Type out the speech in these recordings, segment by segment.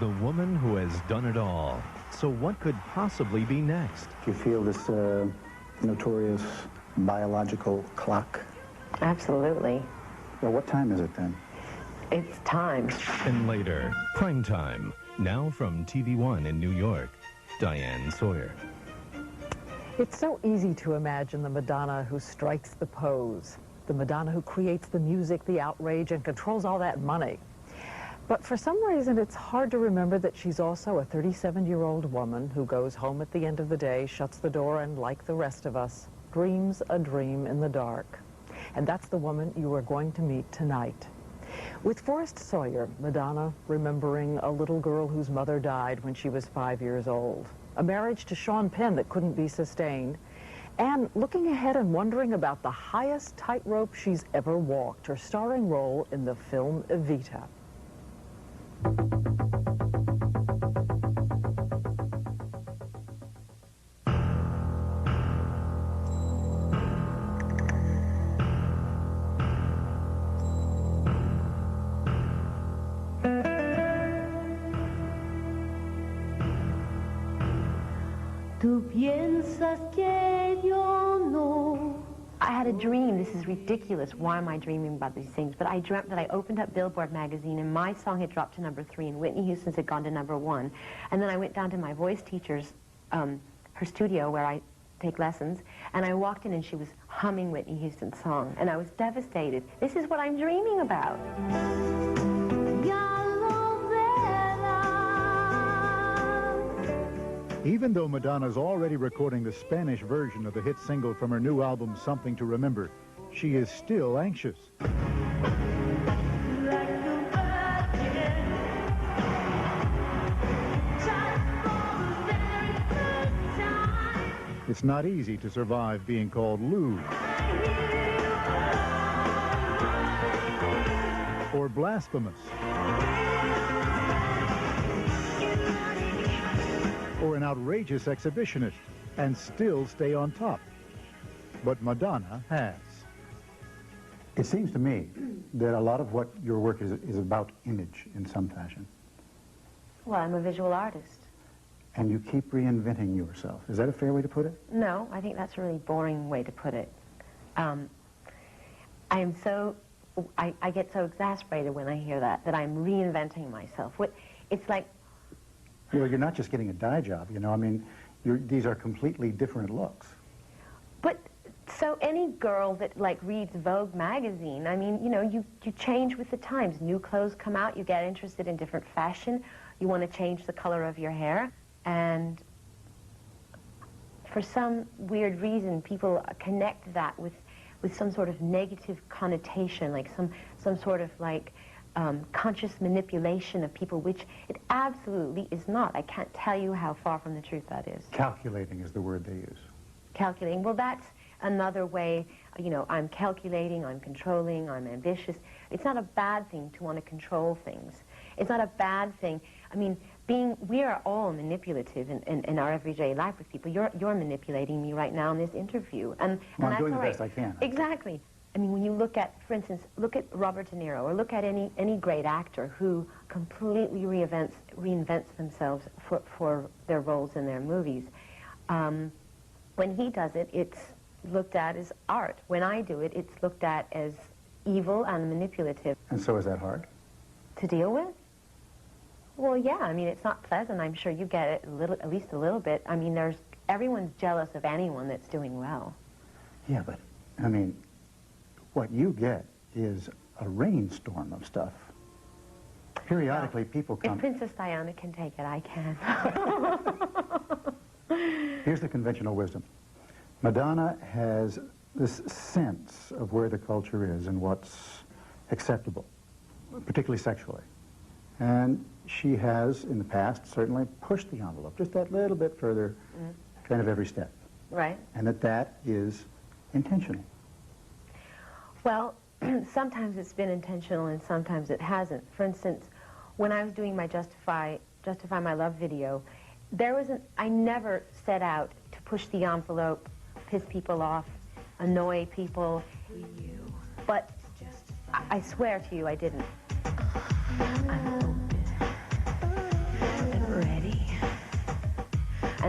the woman who has done it all. So what could possibly be next? Do you feel this notorious biological clock? Absolutely. Well, what time is it then? It's time. And later, Primetime, now from TV1 in New York, Diane Sawyer. It's so easy to imagine the Madonna who strikes the pose, the Madonna who creates the music, the outrage, and controls all that money. But for some reason, it's hard to remember that she's also a 37-year-old woman who goes home at the end of the day, shuts the door, and like the rest of us, dreams a dream in the dark. And that's the woman you are going to meet tonight. With Forrest Sawyer, Madonna remembering a little girl whose mother died when she was 5 years old, a marriage to Sean Penn that couldn't be sustained, and looking ahead and wondering about the highest tightrope she's ever walked, her starring role in the film Evita. I had a dream. This is ridiculous. Why am I dreaming about these things? But I dreamt that I opened up Billboard magazine and my song had dropped to #3 and Whitney Houston's had gone to #1. And then I went down to my voice teacher's, her studio where I take lessons, and I walked in and she was humming Whitney Houston's song. And I was devastated. This is what I'm dreaming about. Even though Madonna's already recording the Spanish version of the hit single from her new album, Something to Remember, she is still anxious. It's not easy to survive being called Lou or blasphemous, or an outrageous exhibitionist, and still stay on top. But Madonna has. It seems to me that a lot of what your work is about image in some fashion. Well, I'm a visual artist. And you keep reinventing yourself. Is that a fair way to put it? No, I think that's a really boring way to put it. I get so exasperated when I hear that I'm reinventing myself. It's like... Well, you're not just getting a dye job, you know. I mean, these are completely different looks. But, so any girl that, like, reads Vogue magazine, I mean, you know, you change with the times. New clothes come out, you get interested in different fashion, you want to change the color of your hair, and for some weird reason, people connect that with some sort of negative connotation, like some sort of, like, conscious manipulation of people, which it absolutely is not. I can't tell you how far from the truth that is. Calculating is the word they use. Calculating. Well, that's another way, you know, I'm calculating, I'm controlling, I'm ambitious. It's not a bad thing to want to control things. It's not a bad thing. I mean, we are all manipulative in our everyday life with people. You're manipulating me right now in this interview. And I'm doing the best I can. Exactly. I mean, when you look at, for instance, look at Robert De Niro, or look at any great actor who completely reinvents themselves for their roles in their movies. When he does it, it's looked at as art. When I do it, it's looked at as evil and manipulative. And so is that hard? To deal with? Well, yeah, I mean, it's not pleasant. I'm sure you get it at least a little bit. I mean, everyone's jealous of anyone that's doing well. Yeah, but, I mean, what you get is a rainstorm of stuff. Periodically, people come... If Princess Diana can take it, I can. Here's the conventional wisdom. Madonna has this sense of where the culture is and what's acceptable, particularly sexually. And she has, in the past, certainly pushed the envelope just that little bit further, kind of every step. Right. And that is intentional. Well, sometimes it's been intentional and sometimes it hasn't. For instance, when I was doing my Justify My Love video, I never set out to push the envelope, piss people off, annoy people, but I swear to you I didn't.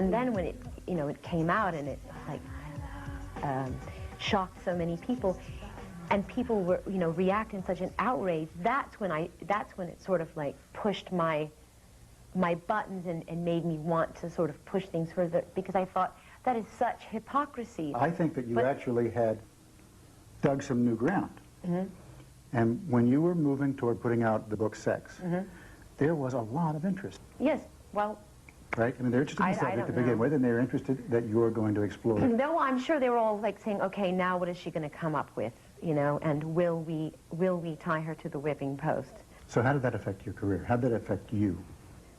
And then when it, you know, it came out and it like shocked so many people, and people were, you know, reacting in such an outrage, that's when it sort of like pushed my buttons and made me want to sort of push things further, because I thought, that is such hypocrisy. I think that you actually had dug some new ground. Mm-hmm. And when you were moving toward putting out the book Sex, mm-hmm. there was a lot of interest. Yes, well... Right? I mean, they're interested in the subject to begin with, and they're interested that you're going to explore it. No, I'm sure they were all like saying, okay, now what is she going to come up with, you know, and will we tie her to the whipping post? So how did that affect your career? How did that affect you?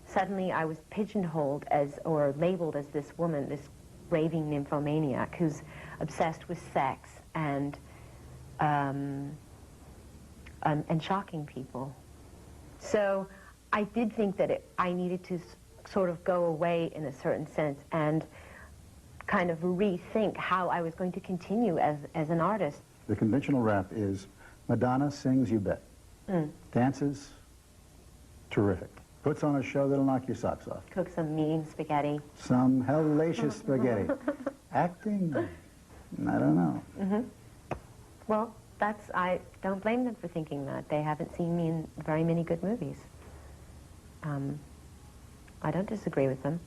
Suddenly I was pigeonholed as, or labeled as this woman, this raving nymphomaniac who's obsessed with sex and shocking people. So I did think that I needed to sort of go away in a certain sense and kind of rethink how I was going to continue as an artist. The conventional rap is Madonna sings, you bet. Dances, terrific. Puts on a show that'll knock your socks off. Cook some mean spaghetti. Some hellacious spaghetti. Acting, I don't know. Mm-hmm. Well, I don't blame them for thinking that. They haven't seen me in very many good movies. I don't disagree with them.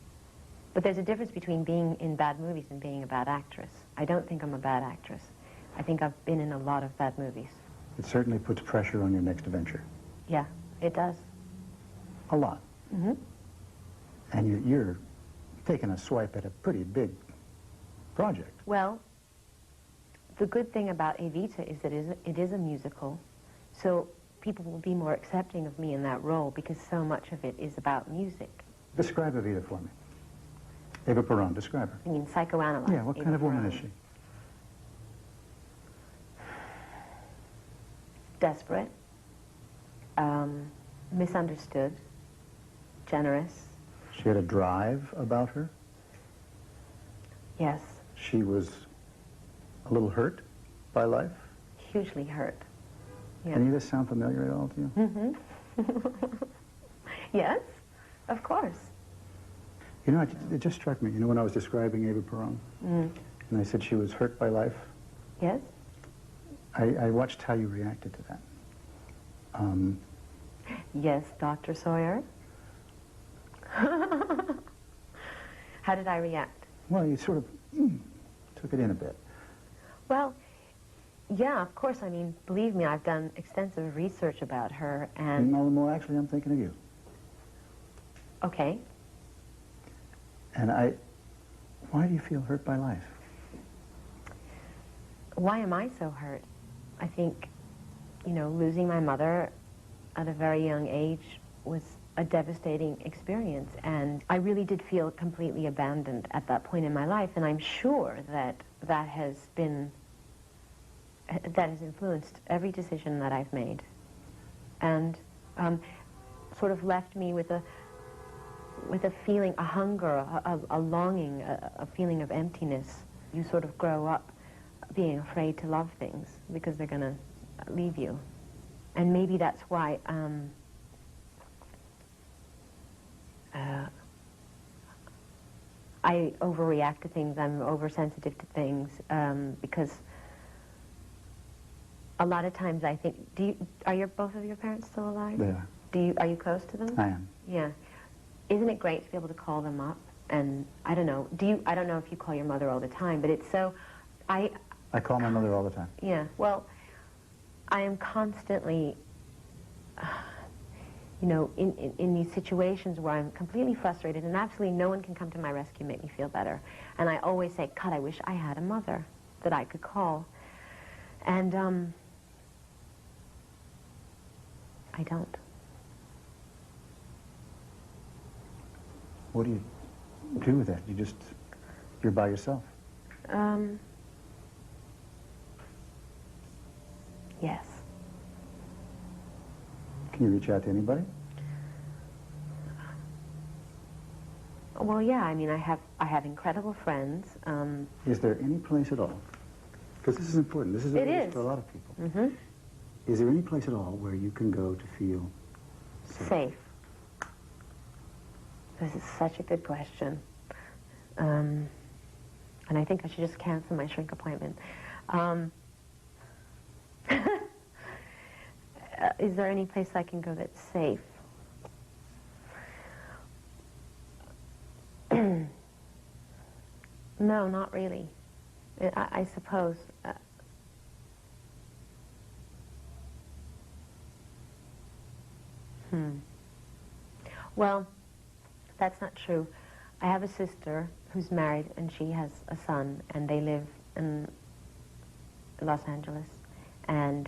But there's a difference between being in bad movies and being a bad actress. I don't think I'm a bad actress. I think I've been in a lot of bad movies. It certainly puts pressure on your next venture. Yeah, it does. A lot. Mm-hmm. And you're taking a swipe at a pretty big project. Well, the good thing about Evita is that it is a musical, so people will be more accepting of me in that role because so much of it is about music. Describe Evita for me. Eva Peron, describe her. I mean, psychoanalyze. Yeah, what kind of woman is she? Desperate, misunderstood, generous. She had a drive about her? Yes. She was a little hurt by life? Hugely hurt. Yeah. Any of this sound familiar at all to you? Mm-hmm. Yes, of course. You know, it just struck me, you know, when I was describing Eva Peron, and I said she was hurt by life? Yes. I watched how you reacted to that. Yes, Dr. Sawyer. How did I react? Well, you sort of took it in a bit. Well, yeah, of course. I mean, believe me, I've done extensive research about her, and... No, more actually, I'm thinking of you. Okay. And why do you feel hurt by life? Why am I so hurt? I think, you know, losing my mother at a very young age was a devastating experience, and I really did feel completely abandoned at that point in my life, and I'm sure that has influenced every decision that I've made, and sort of left me with a feeling, a hunger, a longing, a feeling of emptiness. You sort of grow up being afraid to love things because they're going to leave you. And maybe that's why I overreact to things. I'm oversensitive to things because a lot of times I think, are both of your parents still alive? They are. Are you close to them? I am. Yeah. Isn't it great to be able to call them up? And I don't know, I don't know if you call your mother all the time, but it's so, I call my mother all the time. Yeah, well, I am constantly, you know, in these situations where I'm completely frustrated and absolutely no one can come to my rescue and make me feel better. And I always say, God, I wish I had a mother that I could call. And I don't. What do you do with that? You're by yourself? Yes. Can you reach out to anybody? Well, yeah, I mean, I have incredible friends. Is there any place at all? Because this is important. This is a risk for a lot of people. Mm-hmm. Is there any place at all where you can go to feel safe? Safe. This is such a good question. And I think I should just cancel my shrink appointment. Is there any place I can go that's safe? No, not really. I suppose. Well, that's not true. I have a sister who's married, and she has a son, and they live in Los Angeles. And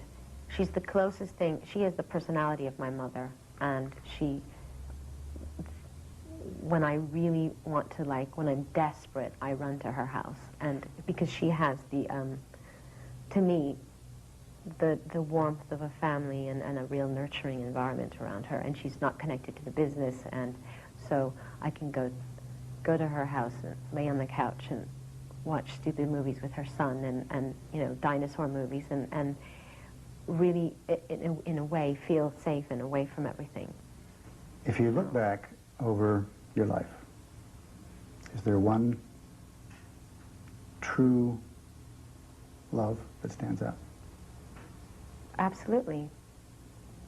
she's the closest thing. She has the personality of my mother, and she, when I really want to, like, when I'm desperate, I run to her house. And because she has the, to me, the warmth of a family and a real nurturing environment around her, and she's not connected to the business, and so I can go to her house and lay on the couch and watch stupid movies with her son, and you know, dinosaur movies, and really, in a way, feel safe and away from everything. If you look back over your life, is there one true love that stands out? Absolutely.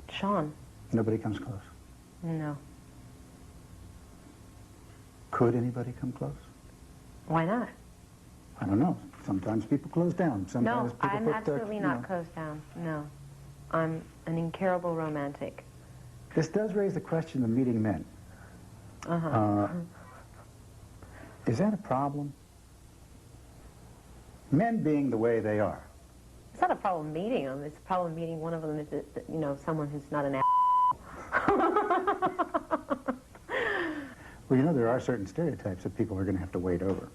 Sean. Nobody comes close. No. Could anybody come close? Why not? I don't know. Sometimes people close down. Sometimes No, people I'm put absolutely not closed down. No. I'm an incurable romantic. This does raise the question of meeting men. Is that a problem? Men being the way they are. It's not a problem meeting them. It's a problem meeting one of them is, you know, someone who's not an Well, you know, there are certain stereotypes that people are going to have to wade over.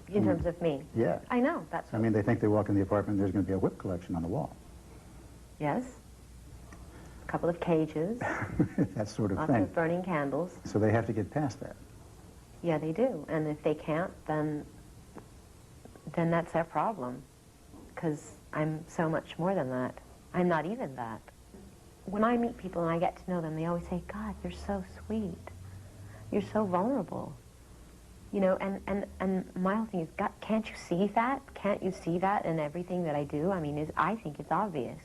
In terms of me? Yeah. I know. That's. I mean, they think they walk in the apartment and there's going to be a whip collection on the wall. Yes. A couple of cages. That sort of lots thing. of burning candles. So they have to get past that. Yeah, they do. And if they can't, then that's their problem. Because I'm so much more than that. I'm not even that. When I meet people and I get to know them, they always say, God, you're so sweet. You're so vulnerable. You know, and my whole thing is, God, can't you see that? Can't you see that in everything that I do? I mean, I think it's obvious.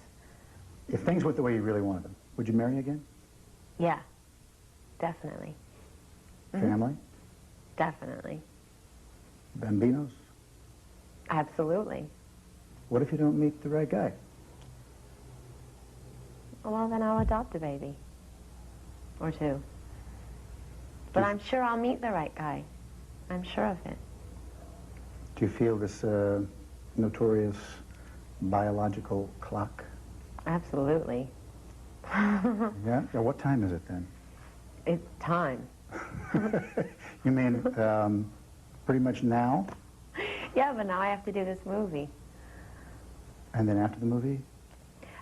If things went the way you really wanted them, would you marry again? Yeah, definitely. Family? Definitely. Bambinos? Absolutely. What if you don't meet the right guy? Well, then I'll adopt a baby. Or two. But I'm sure I'll meet the right guy. I'm sure of it. Do you feel this notorious biological clock? Absolutely. Yeah? What time is it then? It's time. You mean pretty much now? Yeah, but now I have to do this movie. And then after the movie?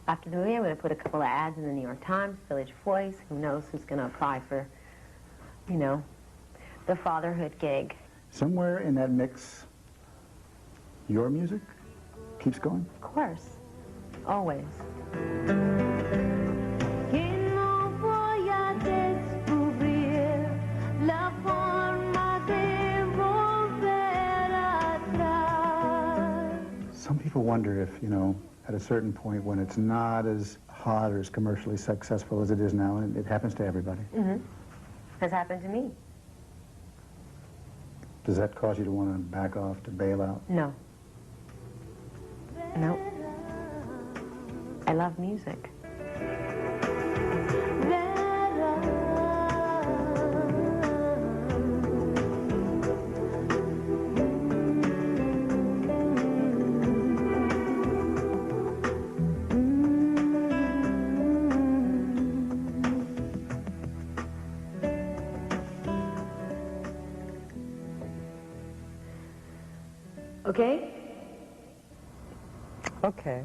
After the movie, I'm going to put a couple of ads in the New York Times, Village Voice. Who knows who's going to apply for, you know, the fatherhood gig. Somewhere in that mix, your music keeps going? Of course. Always. Some people wonder if, you know, at a certain point when it's not as hot or as commercially successful as it is now, and it happens to everybody. Has happened to me. Does that cause you to want to back off, to bail out? No. No. I love music. Okay? Okay.